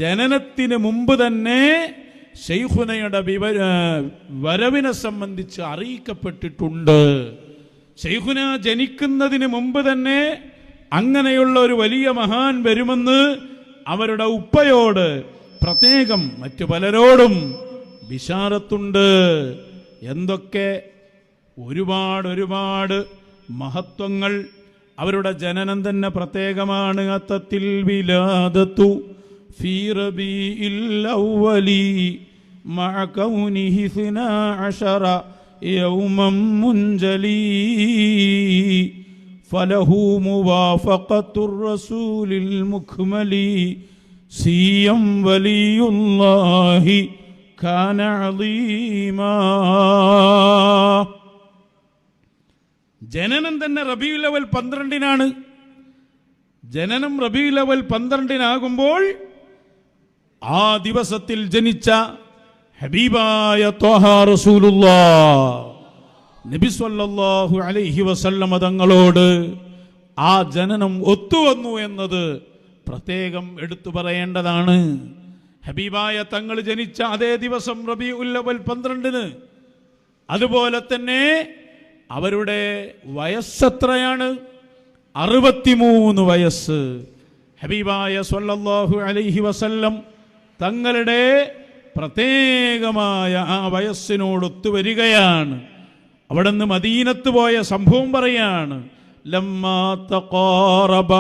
ജനനത്തിന് മുമ്പ് തന്നെ ശൈഖുനയുടെ വരവിനെ സംബന്ധിച്ച് അറിയിക്കപ്പെട്ടിട്ടുണ്ട്. ശൈഖുന ജനിക്കുന്നതിന് മുമ്പ് തന്നെ അങ്ങനെയുള്ള ഒരു വലിയ മഹാൻ വരുമെന്ന് അവരുടെ ഉപ്പയോട് പ്രത്യേകം മറ്റു പലരോടും ബിശാറത്തുണ്ട്. എന്തൊക്കെ ഒരുപാട് മഹത്വങ്ങൾ. അവരുടെ ജനനം തന്നെ പ്രത്യേകമാണ്. അത്തത്തിൽ വിലാദത്തു ഫീ റബീഇൽ അവ്വലി മഅ കൗനിഹി 12 യൗമൻ മുൻജലി ഫലഹു മുവാഫഖത്തുർ റസൂലിൽ മുക്മലി സിയം വലിയുല്ലാഹി കാന അളീമാ. ജനനം തന്നെ റബീഉൽ അവ്വൽ 12-നാണ്. ജനനം റബീഉൽ അവ്വൽ 12-നാകുമ്പോൾ ആ ദിവസത്തിൽ ജനിച്ച ഹബീബായ ത്വഹ റസൂലുള്ളാഹ് നബി സല്ലല്ലാഹു അലൈഹി വസല്ലമ തങ്ങളോട് ആ ജനനം ഒത്തുവന്നു എന്നത് പ്രത്യേകം എടുത്തു പറയേണ്ടതാണ്. ഹബീബായ തങ്ങൾ ജനിച്ച അതേ ദിവസം റബീഉൽ അവ്വൽ 12-ന്. അതുപോലെ തന്നെ അവരുടെ വയസ്സെത്രയാണ്? 63 വയസ്സ്. ഹബീബായ സല്ലല്ലാഹു അലൈഹി വസല്ലം തങ്ങളുടെ പ്രത്യേകമായ ആ വയസ്സിനോടൊത്തു വരികയാണ്. അവിടുന്ന് മദീനത്ത് പോയ സംഭവം പറയാണ്. ലമ്മാ തഖാറബ